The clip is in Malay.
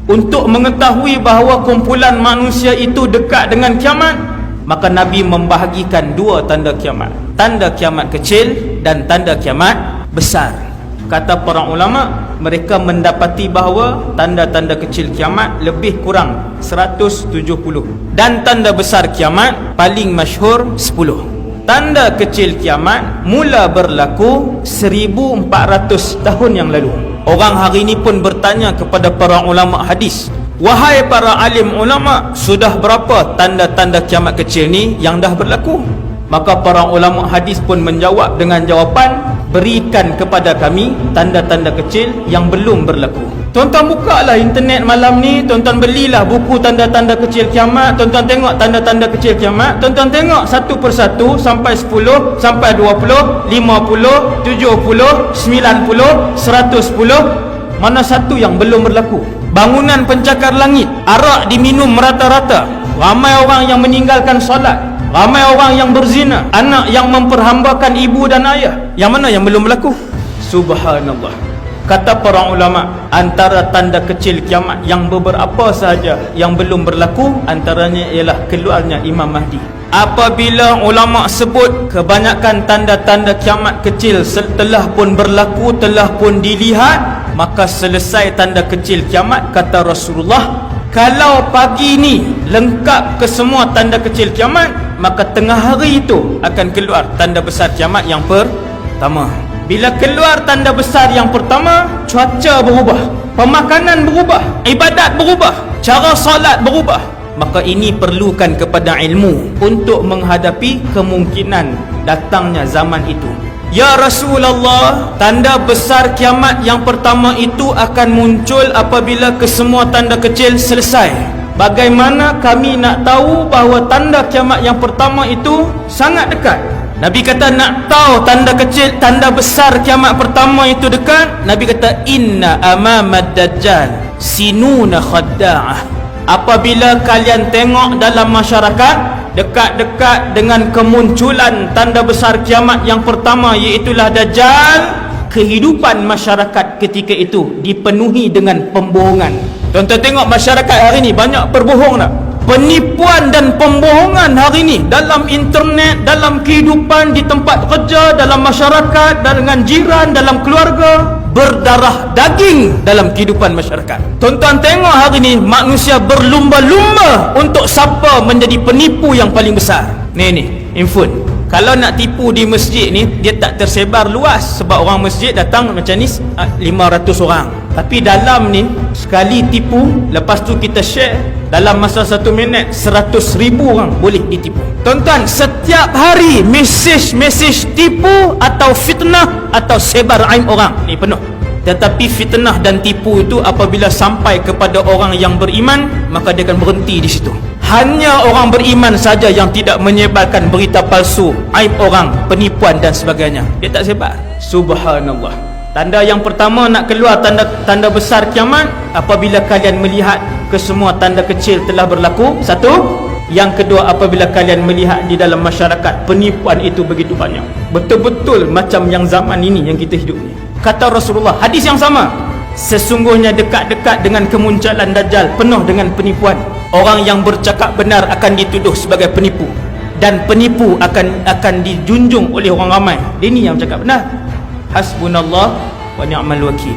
untuk mengetahui bahawa kumpulan manusia itu dekat dengan kiamat, maka Nabi membahagikan dua tanda kiamat, tanda kiamat kecil dan tanda kiamat besar. Kata para ulama, mereka mendapati bahawa tanda-tanda kecil kiamat lebih kurang 170 dan tanda besar kiamat paling masyhur 10. Tanda kecil kiamat mula berlaku 1400 tahun yang lalu. Orang hari ini pun bertanya kepada para ulama hadis, wahai para alim ulama, sudah berapa tanda-tanda kiamat kecil ni yang dah berlaku? Maka para ulama hadis pun menjawab dengan jawapan, berikan kepada kami tanda-tanda kecil yang belum berlaku. Tuan-tuan buka lah internet malam ni, tuan-tuan belilah buku tanda-tanda kecil kiamat, tuan-tuan tengok tanda-tanda kecil kiamat, tuan-tuan tengok satu persatu sampai 10, sampai 20, 50, 70, 90, 110. Mana satu yang belum berlaku? Bangunan pencakar langit, arak diminum merata-rata, ramai orang yang meninggalkan solat, ramai orang yang berzina, anak yang memperhambakan ibu dan ayah. Yang mana yang belum berlaku? Subhanallah. Kata para ulama, antara tanda kecil kiamat yang beberapa sahaja yang belum berlaku, antaranya ialah keluarnya Imam Mahdi. Apabila ulama sebut kebanyakan tanda-tanda kiamat kecil telah pun berlaku, telah pun dilihat, maka selesai tanda kecil kiamat. Kata Rasulullah, kalau pagi ni lengkap ke semua tanda kecil kiamat, maka tengah hari itu akan keluar tanda besar kiamat yang pertama. Bila keluar tanda besar yang pertama, cuaca berubah, pemakanan berubah, ibadat berubah, cara solat berubah. Maka ini perlukan kepada ilmu untuk menghadapi kemungkinan datangnya zaman itu. Ya Rasulullah, tanda besar kiamat yang pertama itu akan muncul apabila kesemua tanda kecil selesai. Bagaimana kami nak tahu bahawa tanda kiamat yang pertama itu sangat dekat? Nabi kata, nak tahu tanda kecil, tanda besar kiamat pertama itu dekat, Nabi kata, inna amamad dajjal sinuna khadda'ah. Apabila kalian tengok dalam masyarakat, dekat-dekat dengan kemunculan tanda besar kiamat yang pertama, iaitulah Dajjal, kehidupan masyarakat ketika itu dipenuhi dengan pembohongan. Tuan-tuan tengok masyarakat hari ini banyak berbohong tak? Penipuan dan pembohongan hari ini dalam internet, dalam kehidupan di tempat kerja, dalam masyarakat, dengan jiran, dalam keluarga, berdarah daging dalam kehidupan masyarakat. Tuan-tuan tengok hari ini manusia berlumba-lumba untuk siapa menjadi penipu yang paling besar. Ni infun. Kalau nak tipu di masjid ni, dia tak tersebar luas sebab orang masjid datang macam ni 500 orang. Tapi dalam ni, sekali tipu, lepas tu kita share, dalam masa 1 minit 100,000 orang boleh ditipu. Tuan-tuan, setiap hari mesej tipu atau fitnah atau sebar aib orang ni penuh. Tetapi fitnah dan tipu itu apabila sampai kepada orang yang beriman, maka dia akan berhenti di situ. Hanya orang beriman saja yang tidak menyebarkan berita palsu, aib orang, penipuan dan sebagainya. Dia tak sebar. Subhanallah. Tanda yang pertama nak keluar tanda besar kiamat, apabila kalian melihat kesemua tanda kecil telah berlaku. Satu. Yang kedua, apabila kalian melihat di dalam masyarakat penipuan itu begitu banyak. Betul-betul macam yang zaman ini yang kita hidup ni. Kata Rasulullah, hadis yang sama, sesungguhnya dekat-dekat dengan kemunculan Dajjal penuh dengan penipuan. Orang yang bercakap benar akan dituduh sebagai penipu, dan penipu akan dijunjung oleh orang ramai. Dia ni yang cakap benar. Hasbunallah wa ni'mal wakil.